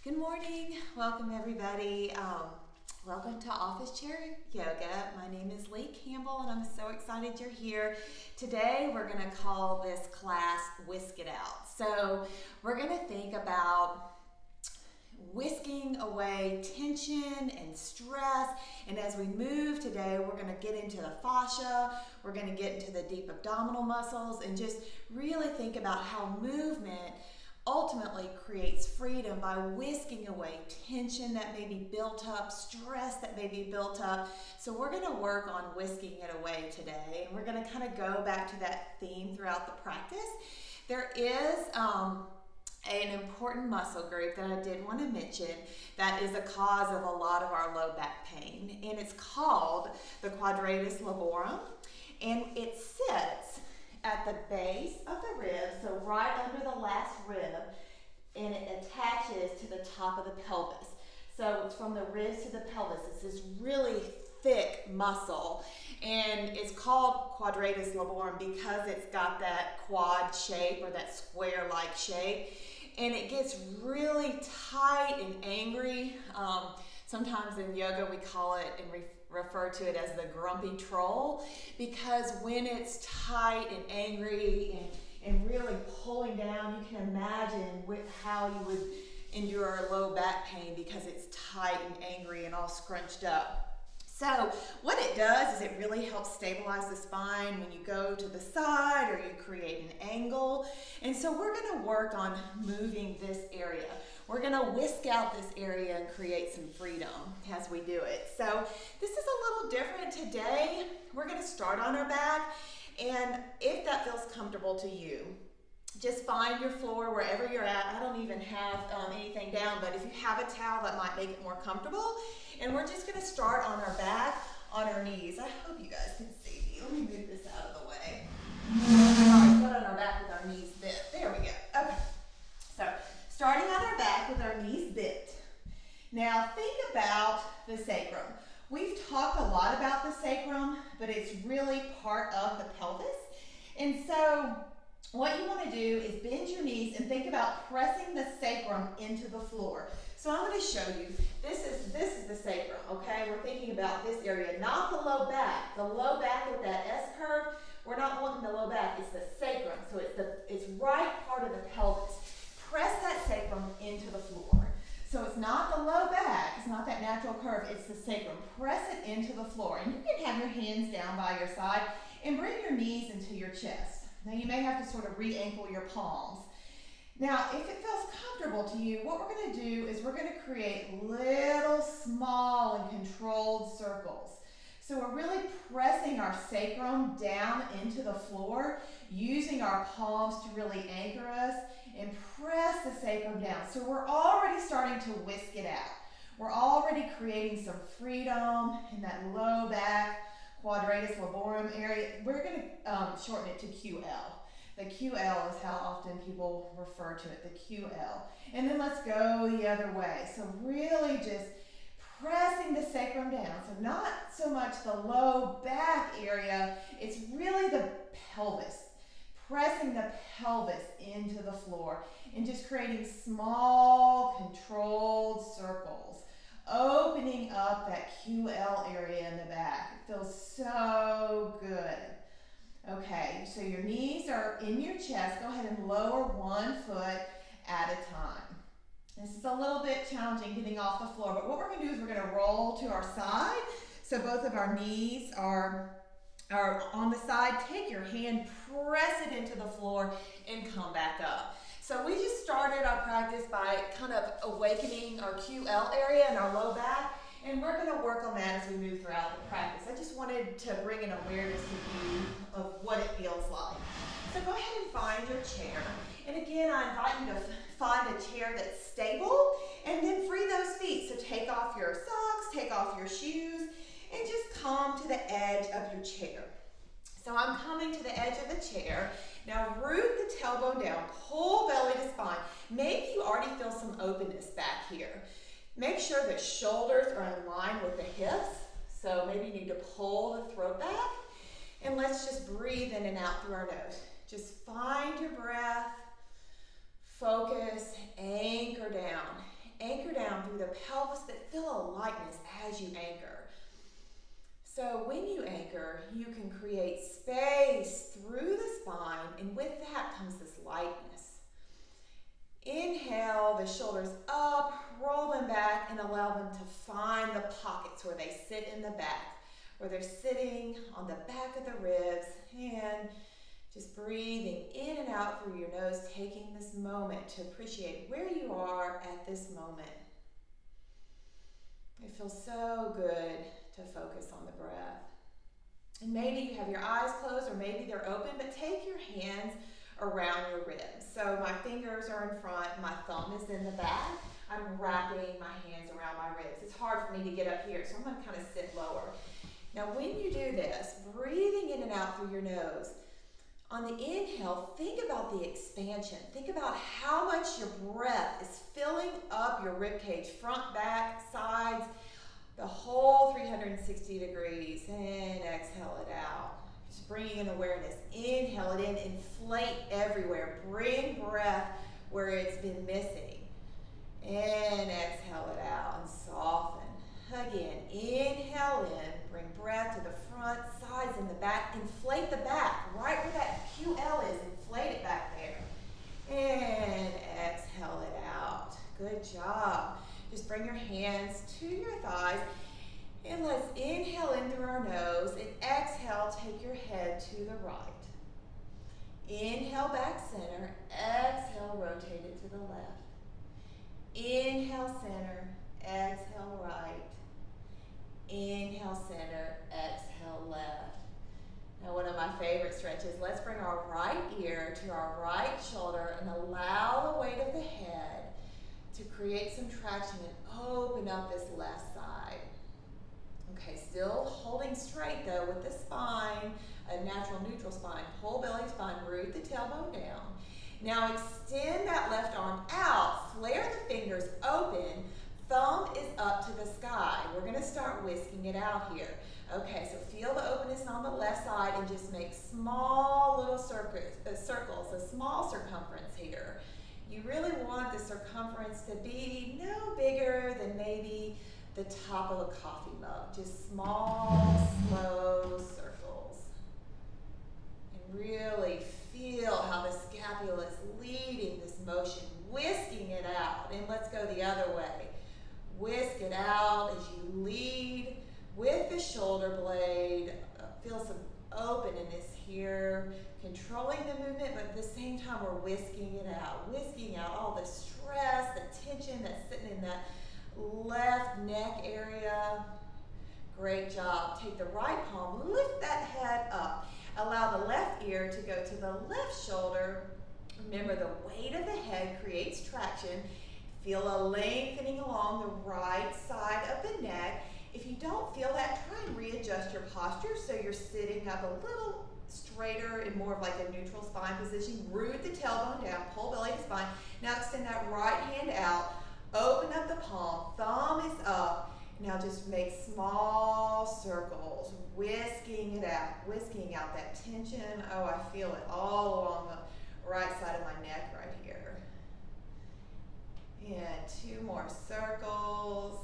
Good morning. Welcome everybody. Welcome to Office Chair Yoga. My name is Lee Campbell and I'm so excited you're here. Today we're going to call this class Whisk It Out. So we're going to think about whisking away tension and stress, and as we move today we're going to get into the fascia, we're going to get into the deep abdominal muscles and just really think about how movement ultimately creates freedom by whisking away tension that may be built up, stress that may be built up. So we're going to work on whisking it away today, and we're going to kind of go back to that theme throughout the practice. There is an important muscle group that I did want to mention that is a cause of a lot of our low back pain, and it's called the quadratus laborum, and it sits at the base of the rib, so right under the last rib, and it attaches to the top of the pelvis. So it's from the ribs to the pelvis. It's this really thick muscle, and it's called quadratus laborum because it's got that quad shape or that square-like shape, and it gets really tight and angry. Sometimes in yoga we call it and refer to it as the grumpy troll, because when it's tight and angry and really pulling down, you can imagine how you would endure low back pain because it's tight and angry and all scrunched up. So what it does is it really helps stabilize the spine when you go to the side or you create an angle. And so we're going to work on moving this area. We're going to whisk out this area and create some freedom as we do it. So this is a little different today. We're going to start on our back, and if that feels comfortable to you, just find your floor wherever you're at. I don't even have anything down, but if you have a towel, that might make it more comfortable. And we're just going to start on our back, on our knees. I hope you guys can see me. Let me move this out of the way. All right, start on our back with our knees bent. There we go. Okay. So starting on our back with our knees bent. Now think about the sacrum. We've talked a lot about the sacrum, but it's really part of the pelvis. And so what you want to do is bend your knees and think about pressing the sacrum into the floor. So I'm going to show you. This is the sacrum, okay? We're thinking about this area, not the low back. The low back with that S curve, we're not wanting the low back. It's the sacrum. So it's right part of the pelvis. Press that sacrum into the floor. So it's not the low back. It's not that natural curve. It's the sacrum. Press it into the floor. And you can have your hands down by your side and bring your knees into your chest. Now you may have to sort of re-ankle your palms. Now if it feels comfortable to you, what we're going to do is we're going to create little small and controlled circles. So we're really pressing our sacrum down into the floor, using our palms to really anchor us and press the sacrum down. So we're already starting to whisk it out. We're already creating some freedom in that low back quadratus laborum area. We're going to shorten it to QL. The QL is how often people refer to it, the QL. And then let's go the other way. So really just pressing the sacrum down. So not so much the low back area, it's really the pelvis. Pressing the pelvis into the floor and just creating small controlled circles. Opening up that QL area in the back. It feels so good. Okay, so your knees are in your chest. Go ahead and lower one foot at a time. This is a little bit challenging getting off the floor, but what we're going to do is we're going to roll to our side. So both of our knees are on the side. Take your hand, press it into the floor, and come back up. So we just started our practice by kind of awakening our QL area and our low back, and we're going to work on that as we move throughout the practice. I just wanted to bring an awareness to you of what it feels like. So go ahead and find your chair. And again, I invite you to find a chair that's stable, and then free those feet. So take off your socks, take off your shoes, and just come to the edge of your chair. So I'm coming to the edge of the chair. Now root the tailbone down, pull belly to spine. Maybe you already feel some openness back here. Make sure the shoulders are in line with the hips. So maybe you need to pull the throat back. And let's just breathe in and out through our nose. Just find your breath, focus, anchor down. Anchor lightness as you anchor. So when you anchor, you can create space through the spine, and with that comes this lightness. Inhale the shoulders up, roll them back, and allow them to find the pockets where they sit in the back, where they're sitting on the back of the ribs, and just breathing in and out through your nose, taking this moment to appreciate where you are at this moment. It feels so good to focus on the breath. And maybe you have your eyes closed or maybe they're open, but take your hands around your ribs. So my fingers are in front, my thumb is in the back. I'm wrapping my hands around my ribs. It's hard for me to get up here, so I'm going to kind of sit lower. Now when you do this, breathing in and out through your nose, on the inhale, think about the expansion. Think about how much your breath is filling up your rib cage, front, back, sides, the whole 360 degrees, and exhale it out. Just bringing in awareness. Inhale it in, inflate everywhere. Bring breath where it's been missing. And exhale it out and soften. Again, inhale in, bring breath to the front, sides, and the back. Inflate the back, right where that QL is, inflate it back there. And exhale it out. Good job. Just bring your hands to your thighs, and let's inhale in through our nose, and exhale, take your head to the right. Inhale, back center, exhale, rotate it to the left. Inhale, center, exhale, right. Inhale, center, exhale, left. Now one of my favorite stretches, let's bring our right ear to our right shoulder and allow the weight of the head to create some traction and open up this left side. Okay, still holding straight though with the spine, a natural neutral spine. Pull belly spine, root the tailbone down. Now extend that left arm out, flare the fingers open, thumb is up to the sky. We're gonna start whisking it out here. Okay, so feel the openness on the left side and just make small little circles, a small circumference here. You really want the circumference to be no bigger than maybe the top of a coffee mug. Just small, slow circles. And really feel how the scapula is leading this motion, whisking it out. And let's go the other way. Whisk it out as you lead with the shoulder blade. Feel some openness here, controlling the movement, but at the same time we're whisking out all the stress, the tension that's sitting in that left neck area. Great job. Take the right palm, lift that head up. Allow the left ear to go to the left shoulder. Remember, the weight of the head creates traction. Feel a lengthening along the right side of the neck. If you don't feel that, try and readjust your posture so you're sitting up a little straighter and more of like a neutral spine position. Root the tailbone down, pull belly to spine. Now extend that right hand out, open up the palm, thumb is up. Now just make small circles, whisking out that tension. Oh, I feel it all along the right side of my neck right here. And 2 more circles.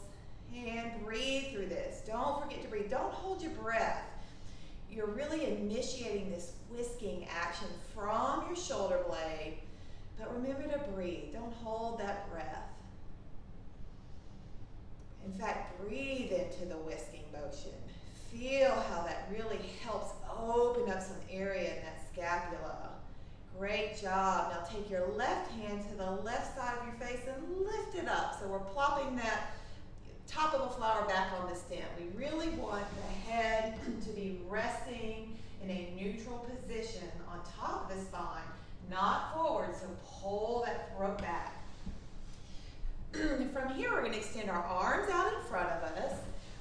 And breathe through this. Don't forget to breathe. Don't hold your breath. You're really initiating this whisking action from your shoulder blade. But remember to breathe. Don't hold that breath. In fact, breathe into the whisking motion. Feel how that really helps open up some area in that scapula. Great job. Now take your left hand to the left side of your face and lift it up. So we're plopping that top of a flower back on the stem. We really want the head to be resting in a neutral position on top of the spine, not forward, so pull that throat back. From here, we're going to extend our arms out in front of us.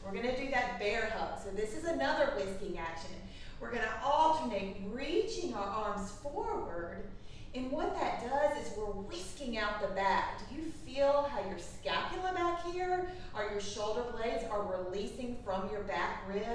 We're going to do that bear hug. So this is another whisking action. We're going to alternate reaching our arms forward. And what that does is we're whisking out the back. Do you feel how your scapula back here or your shoulder blades are releasing from your back ribs?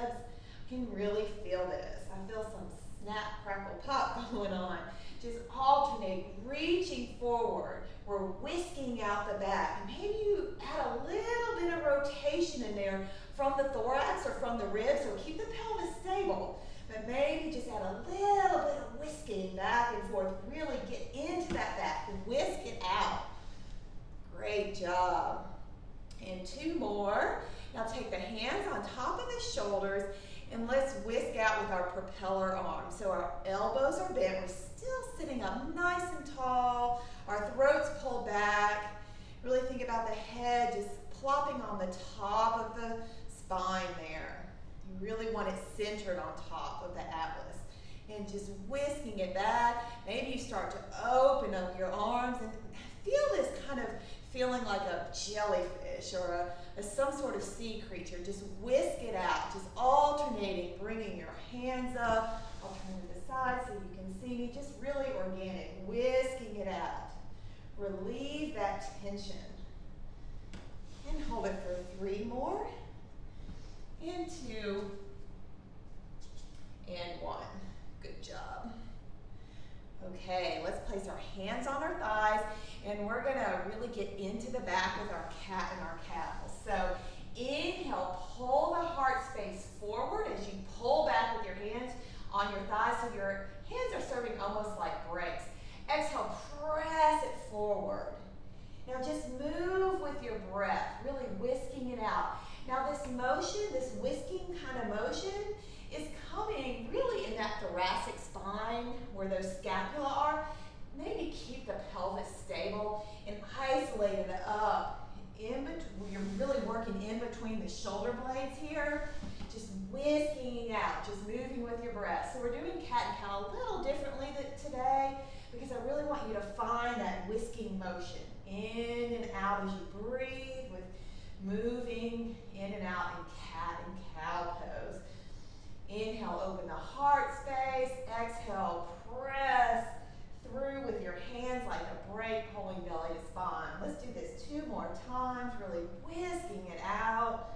You can really feel this. I feel some snap, crackle, pop going on. just alternate, reaching forward. We're whisking out the back. And maybe you add a little bit of rotation in there from the thorax or from the ribs, so keep the pelvis stable. But maybe just add a little bit of whisking back and forth. Really get into that back and whisk it out. Great job. And 2 more. Now take the hands on top of the shoulders and let's whisk out with our propeller arms. So our elbows are bent. We're still sitting up nice and tall. Our throat's pulled back. Really think about the head just plopping on the top of the spine there. You really want it centered on top of the atlas. And just whisking it back. Maybe you start to open up your arms and feel this kind of feeling like a jellyfish or some sort of sea creature. Just whisk it out, just alternating, bringing your hands up. I'll turn to the side so you can see me. Just really organic, whisking it out. Relieve that tension. And hold it for 3 more. And 2. And 1. Good job. Okay, let's place our hands on our thighs, and we're gonna really get into the back with our cat and our cow. So inhale, pull the heart space forward as you pull back with your hands on your thighs, so your hands are serving almost like brakes. Exhale, press it forward. Now just move with your breath, really whisking it out. Now this motion, this whisking kind of motion, is coming really in that thoracic spine where those scapula are. Maybe keep the pelvis stable and isolate it up. You're really working in between the shoulder blades here. Just whisking out, just moving with your breath. So we're doing cat and cow a little differently today because I really want you to find that whisking motion in and out as you breathe, with moving in and out in cat and cow pose. Inhale, open the heart space. Exhale, press through with your hands like a brake, pulling belly to spine. Let's do this 2 more times, really whisking it out.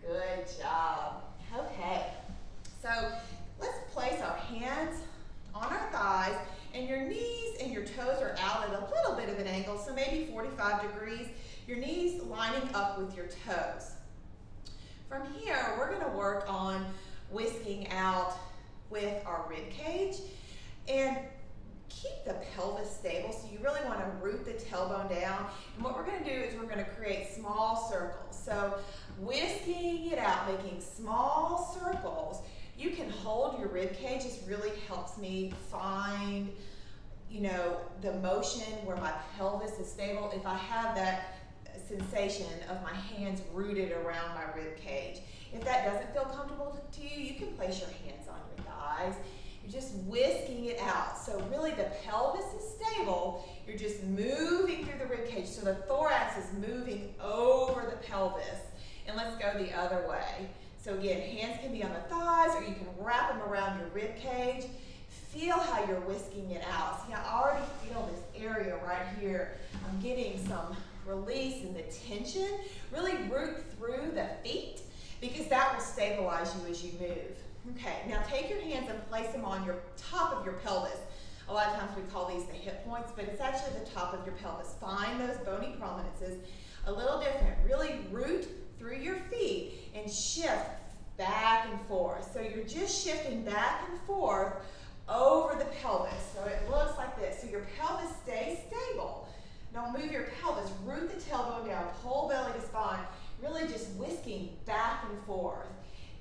Good job. Okay, so let's place our hands on our thighs, and your knees and your toes are out at a little bit of an angle, so maybe 45 degrees. Your knees lining up with your toes. From here, we're going to work on whisking out with our rib cage and keep the pelvis stable. So you really want to root the tailbone down. And what we're going to do is we're going to create small circles. So whisking it out, making small circles. You can hold your rib cage. This really helps me find, the motion where my pelvis is stable. If I have that sensation of my hands rooted around my rib cage. If that doesn't feel comfortable to you, you can place your hands on your thighs. You're just whisking it out. So really the pelvis is stable. You're just moving through the rib cage. So the thorax is moving over the pelvis. And let's go the other way. So again, hands can be on the thighs, or you can wrap them around your rib cage. Feel how you're whisking it out. See, I already feel this area right here. I'm getting some release in the tension. Really root through the feet, because that will stabilize you as you move. Okay, now take your hands and place them on your top of your pelvis. A lot of times we call these the hip points, but it's actually the top of your pelvis. Find those bony prominences. A little different. Really root through your feet and shift back and forth. So you're just shifting back and forth over the pelvis. So it looks like this. So your pelvis stays stable. Don't move your pelvis. Root the tailbone down. Pull belly to spine. Really just whisking back and forth.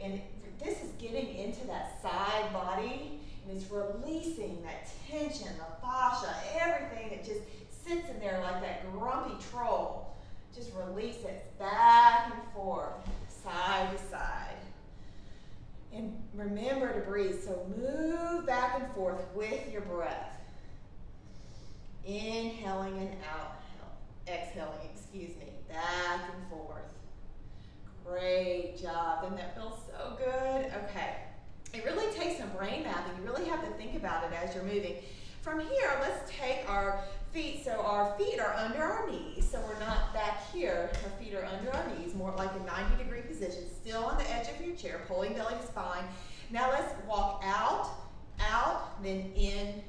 And this is getting into that side body, and it's releasing that tension, the fascia, everything that just sits in there like that grumpy troll. Just release it back and forth, side to side. And remember to breathe, so move back and forth with your breath. Inhaling and out, exhaling, back and forth. Great job. Doesn't that feel so good? Okay. It really takes some brain mapping. You really have to think about it as you're moving. From here, let's take our feet. So our feet are under our knees. So we're not back here. Our feet are under our knees, more like a 90-degree position, still on the edge of your chair, pulling belly to spine. Now let's walk out, then in,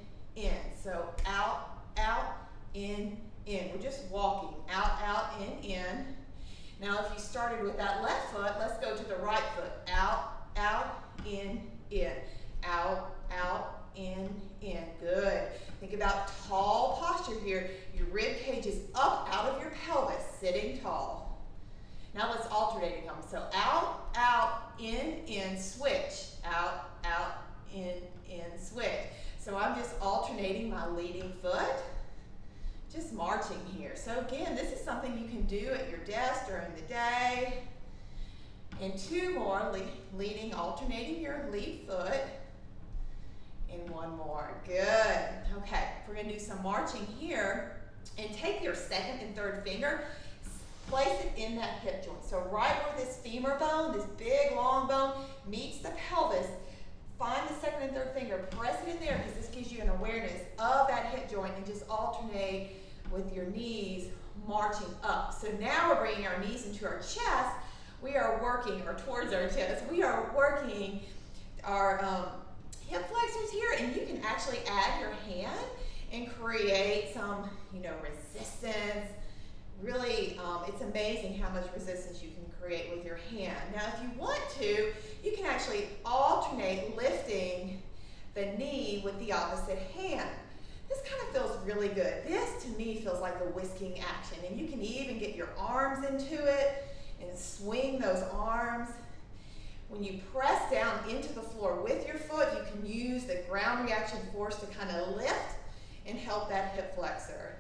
So out, out, in, in. We're just walking out, out, in. Now if you started with that left foot, let's go to the right foot. Out, out, in, out, out, in. Good. Think about tall posture here. Your rib cage is up out of your pelvis, sitting tall. Now let's alternating them. So out, out, in, switch. Out, out, in, switch. So I'm just alternating my leading foot. Just marching here. So again, this is something you can do at your desk during the day. And two more, leading, alternating your lead foot. And one more. Good. Okay, we're going to do some marching here. And take your second and third finger, place it in that hip joint. So right where this femur bone, this big long bone, meets the pelvis, find the second and third finger, press it in there because this gives you an awareness of that hip joint, and just alternate with your knees marching up. So now we're bringing our knees into our chest. We are working, or towards our chest, we are working our hip flexors here, and you can actually add your hand and create some, resistance. Really, it's amazing how much resistance you can create with your hand. Now, if you want to, you can actually alternate lifting the knee with the opposite hand. This kind of feels really good. This, to me, feels like a whisking action, and you can even get your arms into it and swing those arms. When you press down into the floor with your foot, you can use the ground reaction force to kind of lift and help that hip flexor.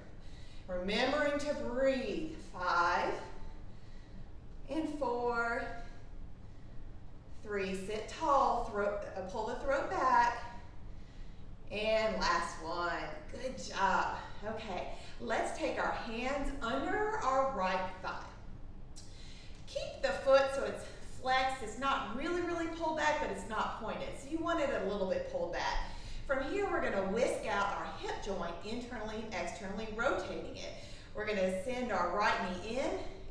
Remembering to breathe. 5 and 4, 3. Sit tall, pull the throat back. And last one. Good job. Okay, let's take our hands under our right thigh. Keep the foot so it's flexed. It's not really pulled back, but it's not pointed. So you want it a little bit pulled back. From here, we're going to whisk out our hip joint internally and externally, rotating it. We're going to send our right knee in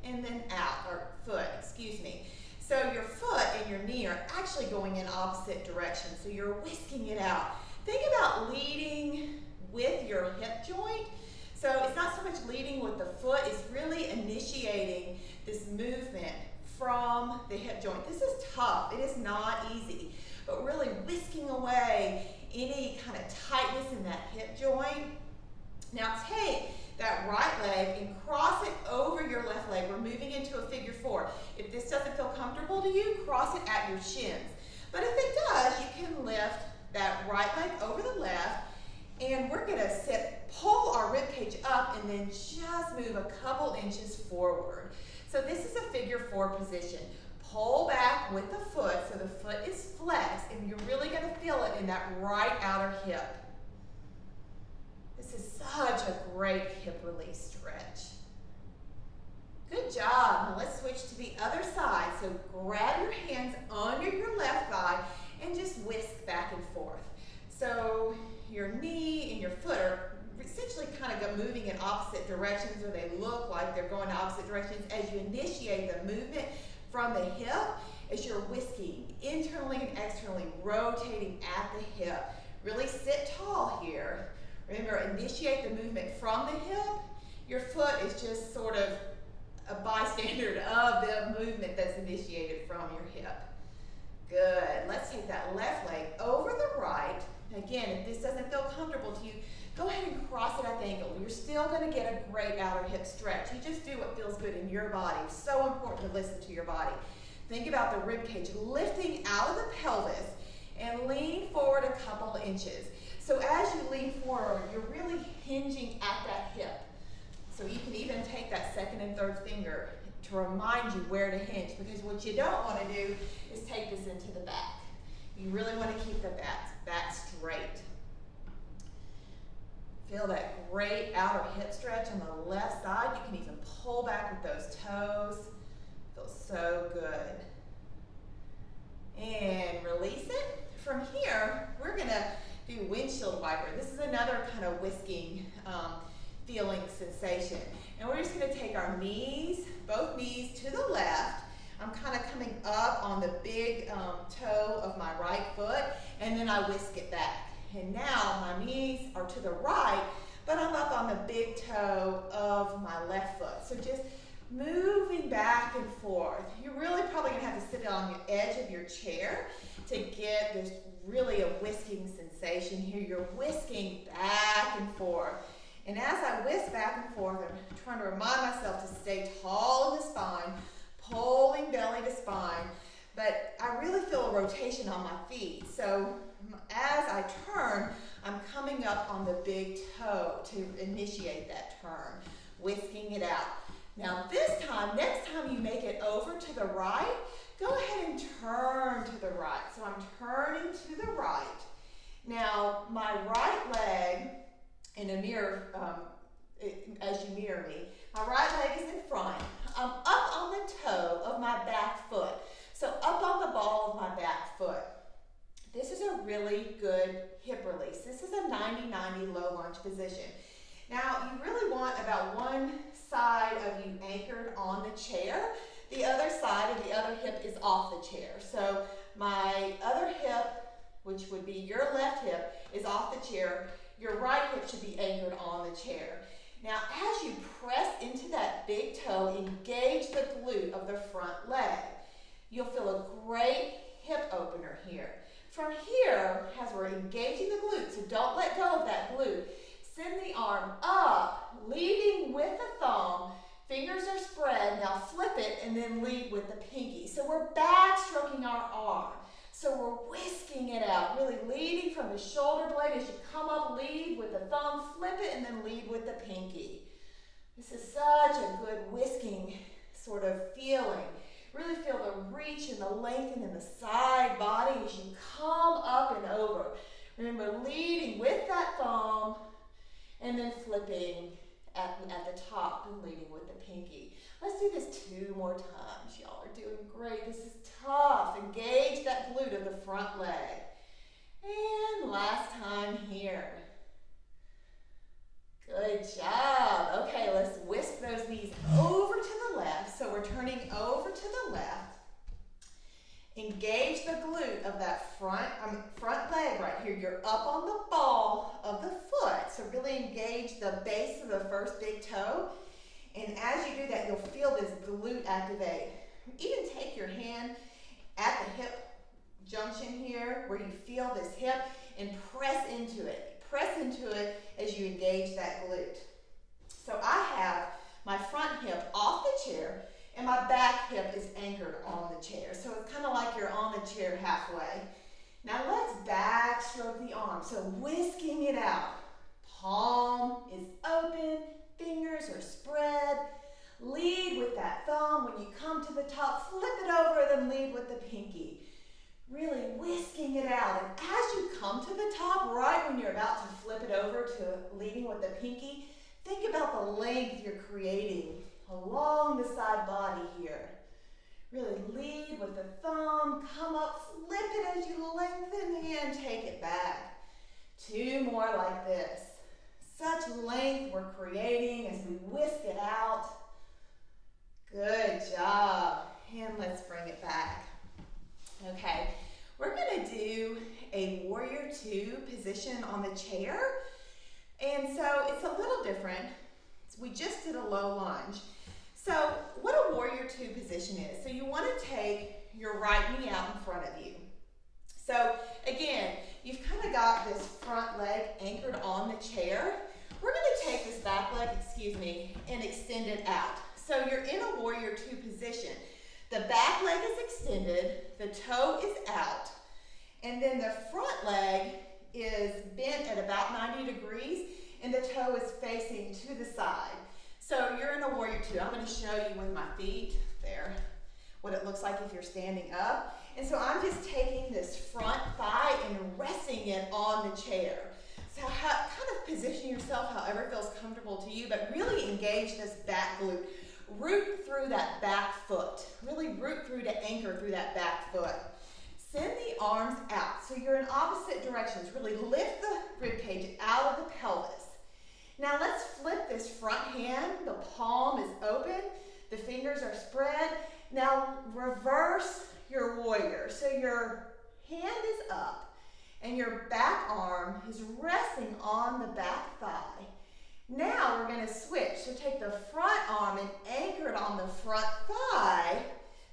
and then out, or foot, excuse me. So your foot and your knee are actually going in opposite directions. So you're whisking it out. Think about leading with your hip joint. So it's not so much leading with the foot, it's really initiating this movement from the hip joint. This is tough, it is not easy, but really whisking away any kind of tightness in that hip joint. Now take that right leg and cross it over your left leg. We're moving into a figure 4. If this doesn't feel comfortable to you, cross it at your shins. But if it does, you can lift that right leg over the left, and we're going to pull our rib cage up and then just move a couple inches forward. So this is a figure 4 position. Pull back with the foot so the foot is flexed, and you're really going to feel it in that right outer hip. This is such a great hip release stretch. Good job. Now let's switch to the other side. So grab your hands under your left thigh and just whisk back and forth. So your knee and your foot are essentially kind of moving in opposite directions, or they look like they're going in opposite directions as you initiate the movement from the hip, as you're whisking internally and externally, rotating at the hip. Really sit tall here. Remember, initiate the movement from the hip. Your foot is just sort of a bystander of the movement that's initiated from your hip. Good. Let's take that left leg over the right. Again, if this doesn't feel comfortable to you, go ahead and cross it at the ankle. You're still going to get a great outer hip stretch. You just do what feels good in your body. It's so important to listen to your body. Think about the rib cage lifting out of the pelvis and lean forward a couple inches. So as you lean forward, you're really hinging at that hip. So you can even take that second and third finger to remind you where to hinge, because what you don't want to do is take this into the back. You really want to keep the back straight. Feel that great outer hip stretch on the left side. You can even pull back with those toes. Feels so good. And release it. From here, we're going to do windshield wiper. This is another kind of whisking feeling sensation. And we're just going to take our knees, both knees to the left. I'm kind of coming up on the big toe of my right foot, and then I whisk it back. And now my knees are to the right, but I'm up on the big toe of my left foot. So just moving back and forth. You're really probably gonna have to sit on the edge of your chair to get this really a whisking sensation here. You're whisking back and forth. And as I whisk back and forth, I'm trying to remind myself to stay tall in the spine, pulling belly to spine, but I really feel a rotation on my feet. So as I turn, I'm coming up on the big toe to initiate that turn, whisking it out. Now this time, next time you make it over to the right, go ahead and turn to the right. So I'm turning to the right. Now my right leg, in a mirror, as you mirror me, my right leg is in front. I'm up on the toe of my back foot. So up on the ball of my back foot. This is a really good hip release. This is a 90-90 low lunge position. Now you really want about one side of you anchored on the chair. The other side of the other hip is off the chair. So my other hip, which would be your left hip, is off the chair. Your right hip should be anchored on the chair. Now as you press into that big toe, engage the glute of the front leg. You'll feel a great hip opener here. From here, as we're engaging the glute, so don't let go of that glute, send the arm up, leading with the thumb. Fingers are spread. Now flip it and then lead with the pinky. So we're back stroking our arm. So we're whisking it out, really leading from the shoulder blade. As you come up, lead with the thumb, flip it, and then lead with the pinky. This is such a good whisking sort of feeling. Really feel the reach and the lengthen in the side body as you come up and over. Remember, leading with that thumb and then flipping at the top and leading with the pinky. Let's do this 2 more times. Y'all are doing great. This is tough. Engage that glute of the front leg. And last time here. Good job. Okay, let's whisk those knees over to the left. So we're turning over to the left. Engage the glute of that front leg right here. You're up on the ball of the foot. So really engage the base of the first big toe. And as you do that, you'll feel this glute activate. Even take your hand at the hip junction here where you feel this hip and press into it. Press into it as you engage that glute. So I have my front hip off the chair and my back hip is anchored on the chair. So it's kind of like you're on the chair halfway. Now let's backstroke the arm. So whisking it out. Palm is open, fingers are spread. Lead with that thumb. When you come to the top, flip it over, then lead with the pinky. Really whisking it out. And as you come to the top, right when you're about to flip it over to leading with the pinky, think about the length you're creating along the side body here. Really lead with the thumb, come up, flip it as you lengthen and take it back. 2 more like this. Such length we're creating as we whisk it out. Good job. And let's bring it back. Okay, we're gonna do a warrior 2 position on the chair. And so it's a little different. We just did a low lunge. So what a warrior 2 position is, so you wanna take your right knee out in front of you. So again, you've kind of got this front leg anchored on the chair. We're gonna take this back leg, and extend it out. So you're in a warrior 2 position. The back leg is extended, the toe is out, and then the front leg is bent at about 90 degrees, and the toe is facing to the side. So you're in a warrior 2. I'm going to show you with my feet there what it looks like if you're standing up. And so I'm just taking this front thigh and resting it on the chair. So kind of position yourself however feels comfortable to you, but really engage this back glute. Root through that back foot. Really root through to anchor through that back foot. Send the arms out. So you're in opposite directions. Really lift the rib cage out of the pelvis. Now let's flip this front hand. The palm is open. The fingers are spread. Now reverse your warrior. So your hand is up and your back arm is resting on the back thigh. Now we're going to switch. So take the front arm and anchor it on the front thigh.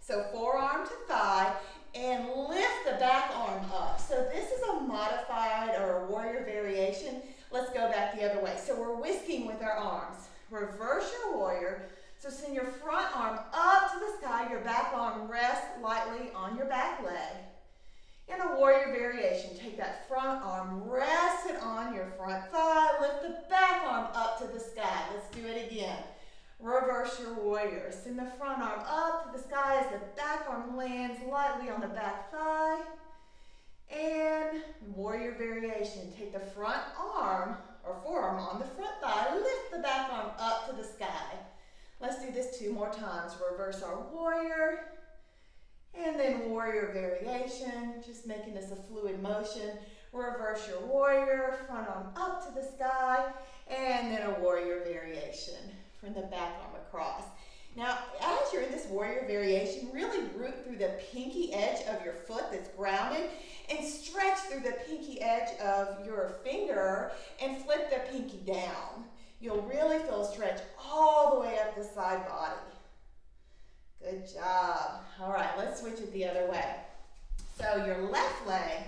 So forearm to thigh, and lift the back arm up. So this is a modified or a warrior variation. Let's go back the other way. So we're whisking with our arms. Reverse your warrior. So send your front arm up to the sky. Your back arm rests lightly on your back leg. In a warrior variation, take that front arm, rest it on your front thigh, lift the back arm up to the sky. Let's do it again. Reverse your warrior. Send the front arm up to the sky as the back arm lands lightly on the back thigh. And warrior variation. Take the front arm or forearm on the front thigh, lift the back arm up to the sky. Let's do this 2 more times. Reverse our warrior. And then warrior variation, just making this a fluid motion. Reverse your warrior, front arm up to the sky, and then a warrior variation from the back arm across. Now, as you're in this warrior variation, really root through the pinky edge of your foot that's grounded and stretch through the pinky edge of your finger and flip the pinky down. You'll really feel a stretch all the way up the side body. Good job. All right, let's switch it the other way. So your left leg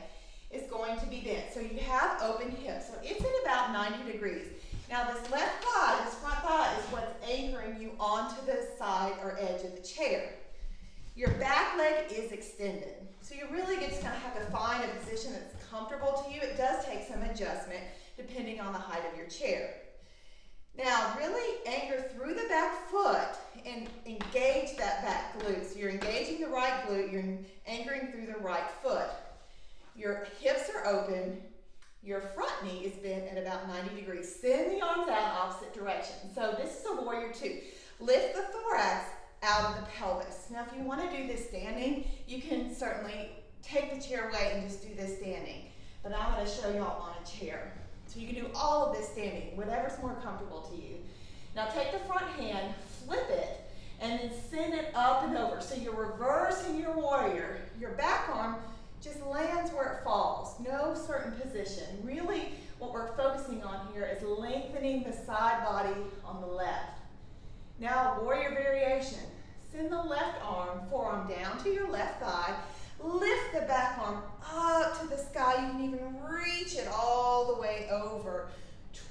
is going to be bent. So you have open hips. So it's at about 90 degrees. Now this left thigh, this front thigh is what's anchoring you onto the side or edge of the chair. Your back leg is extended. So you really just kind of have to find a position that's comfortable to you. It does take some adjustment depending on the height of your chair. Now, really anchor through the back foot and engage that back glute. So you're engaging the right glute, you're anchoring through the right foot. Your hips are open, your front knee is bent at about 90 degrees. Send the arms out opposite direction. So this is a warrior 2. Lift the thorax out of the pelvis. Now, if you want to do this standing, you can certainly take the chair away and just do this standing. But I'm going to show y'all on a chair. So you can do all of this standing, whatever's more comfortable to you. Now take the front hand, flip it, and then send it up and over. So you're reversing your warrior. Your back arm just lands where it falls. No certain position. Really, what we're focusing on here is lengthening the side body on the left. Now, warrior variation. Send the left arm, forearm down to your left thigh. Lift the back arm up to the sky. You can even reach it all the way over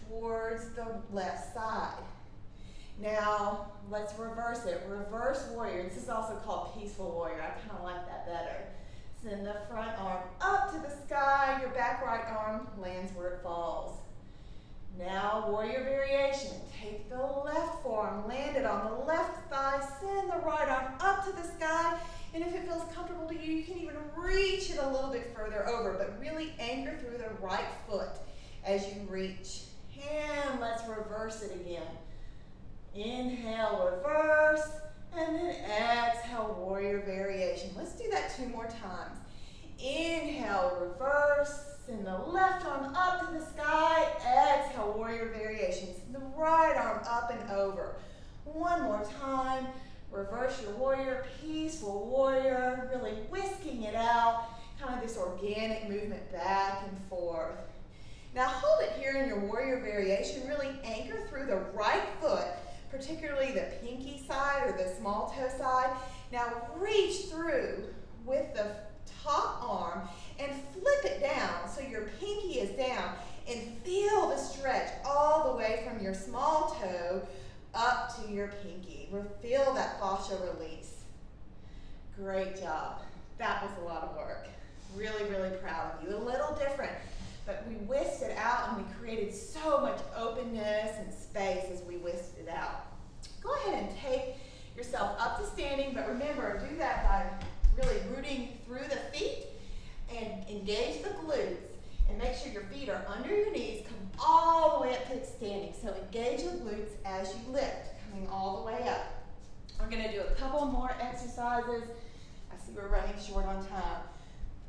towards the left side. Now, let's reverse it. Reverse warrior. This is also called peaceful warrior. I kind of like that better. Send the front arm up to the sky. Your back right arm lands where it falls. Now, warrior variation. Take the left forearm, land it on the left thigh. Send the right arm up to the sky. And if it feels comfortable to you, you can even reach it a little bit further over, but really anchor through the right foot as you reach. And let's reverse it again. Inhale, reverse, and then exhale, warrior variation. Let's do that 2 more times. Inhale, reverse, send the left arm up to the sky. Exhale, warrior variation. Send the right arm up and over. 1 more time. Reverse your warrior, peaceful warrior, really whisking it out, kind of this organic movement back and forth. Now hold it here in your warrior variation, really anchor through the right foot, particularly the pinky side or the small toe side. Now reach through with the top arm and flip it down so your pinky is down and feel the stretch all the way from your small toe up to your pinky. Feel that fascia release. Great job. That was a lot of work. Really, really proud of you. A little different, but we whisked it out and we created so much openness and space as we whisked it out. Go ahead and take yourself up to standing, but remember, do that by really rooting through the feet and engage the glutes. And make sure your feet are under your knees, come all the way up to standing. So engage the glutes as you lift, coming all the way up. We're going to do a couple more exercises. I see we're running short on time.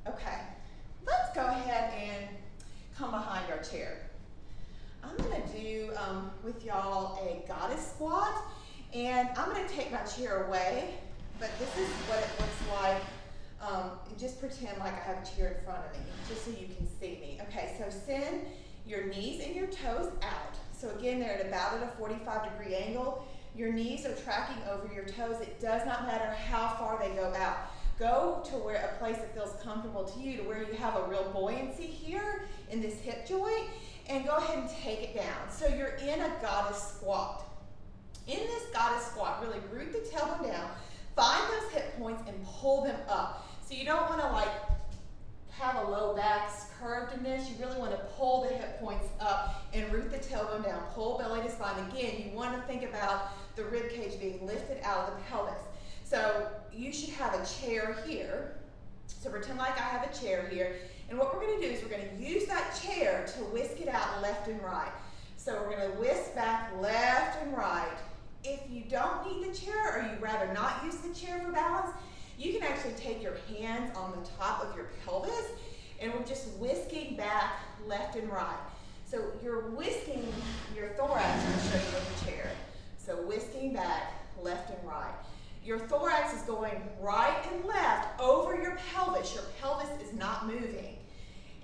Okay, let's go ahead and come behind our chair. I'm going to do with y'all a goddess squat, and I'm going to take my chair away, but this is what it looks like just pretend like I have a chair in front of me, just so you can see me. Okay, so send your knees and your toes out. So again, they're at about a 45-degree angle. Your knees are tracking over your toes. It does not matter how far they go out. Go to a place that feels comfortable to you, to where you have a real buoyancy here in this hip joint, and go ahead and take it down. So you're in a goddess squat. In this goddess squat, really root the tailbone down, find those hip points and pull them up. So you don't want to like have a low back curved in this. You really want to pull the hip points up and root the tailbone down. Pull belly to spine. Again, you want to think about the rib cage being lifted out of the pelvis. So you should have a chair here. So pretend like I have a chair here. And what we're going to do is we're going to use that chair to whisk it out left and right. So we're going to whisk back left and right. If you don't need the chair, or you'd rather not use the chair for balance, you can actually take your hands on the top of your pelvis, and we're just whisking back left and right. So you're whisking your thorax. I'm going to show you with the chair. So whisking back left and right. Your thorax is going right and left over your pelvis. Your pelvis is not moving.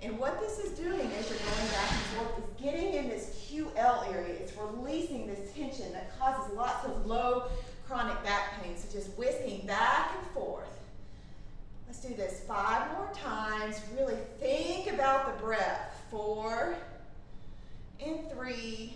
And what this is doing as you're going back and forth is getting in this QL area. It's releasing this tension that causes lots of low chronic back pain. So just whisking back and forth. Let's do this 5 more times. Really think about the breath. 4 and 3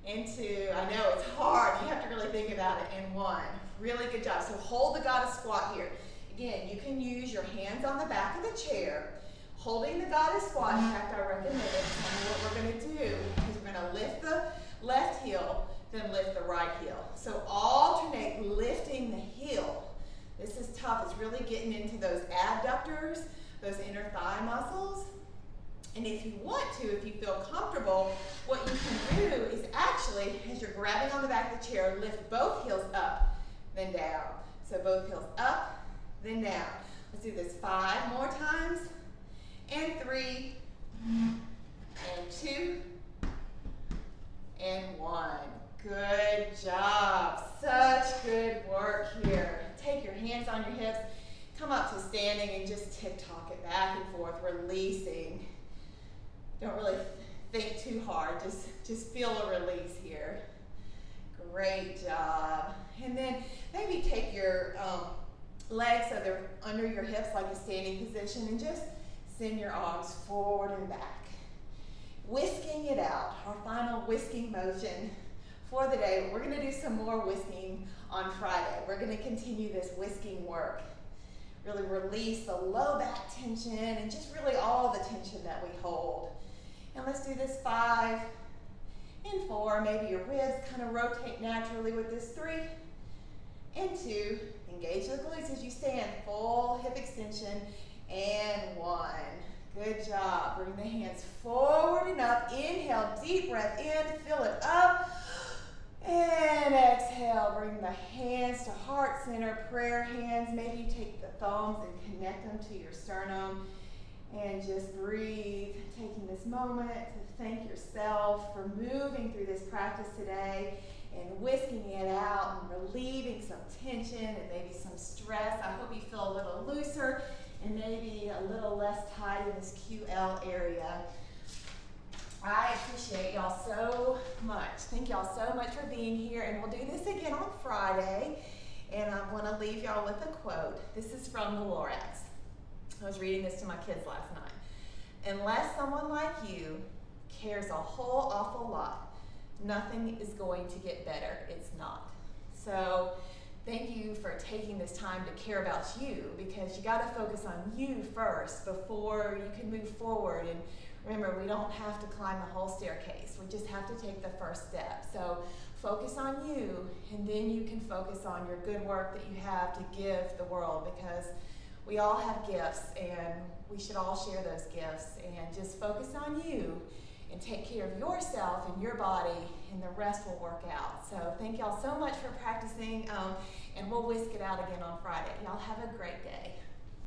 and 2. I know it's hard. You have to really think about it. And 1. Really good job. So hold the goddess squat here. Again, you can use your hands on the back of the chair. Holding the goddess squat, in fact, I recommend it. Tell me what we're going to do is we're going to lift the left heel, then lift the right heel. So alternate lifting the heel. This is tough. It's really getting into those adductors, those inner thigh muscles. And if you want to, if you feel comfortable, what you can do is actually, as you're grabbing on the back of the chair, lift both heels up, then down. So both heels up, then down. Let's do this 5 more times. And 3, and 2, and 1. Good job. Such good work here. Take your hands on your hips, come up to standing, and just tick-tock it back and forth, releasing. Don't really think too hard, just feel a release here. Great job. And then maybe take your legs so they're under your hips like a standing position, and just send your arms forward and back. Whisking it out, our final whisking motion for the day. We're going to do some more whisking on Friday. We're going to continue this whisking work. Really release the low back tension and just really all the tension that we hold. And let's do this 5 and 4. Maybe your ribs kind of rotate naturally with this 3 and 2. Engage the glutes as you stand. Full hip extension. And 1. Good job. Bring the hands forward and up. Inhale, deep breath in, fill it up. And exhale, bring the hands to heart center, prayer hands. Maybe you take the thumbs and connect them to your sternum. And just breathe, taking this moment to thank yourself for moving through this practice today and whisking it out and relieving some tension and maybe some stress. I hope you feel a little looser and maybe a little less tight in this QL area. I appreciate y'all so much. Thank y'all so much for being here, and we'll do this again on Friday. And I want to leave y'all with a quote. This is from the Lorax. I was reading this to my kids last night. Unless someone like you cares a whole awful lot, nothing is going to get better. It's not. So thank you for taking this time to care about you, because you got to focus on you first before you can move forward. And remember, we don't have to climb the whole staircase. We just have to take the first step. So focus on you, and then you can focus on your good work that you have to give the world, because we all have gifts, and we should all share those gifts. And just focus on you and take care of yourself and your body, and the rest will work out. So thank y'all so much for practicing, and we'll whisk it out again on Friday. Y'all have a great day.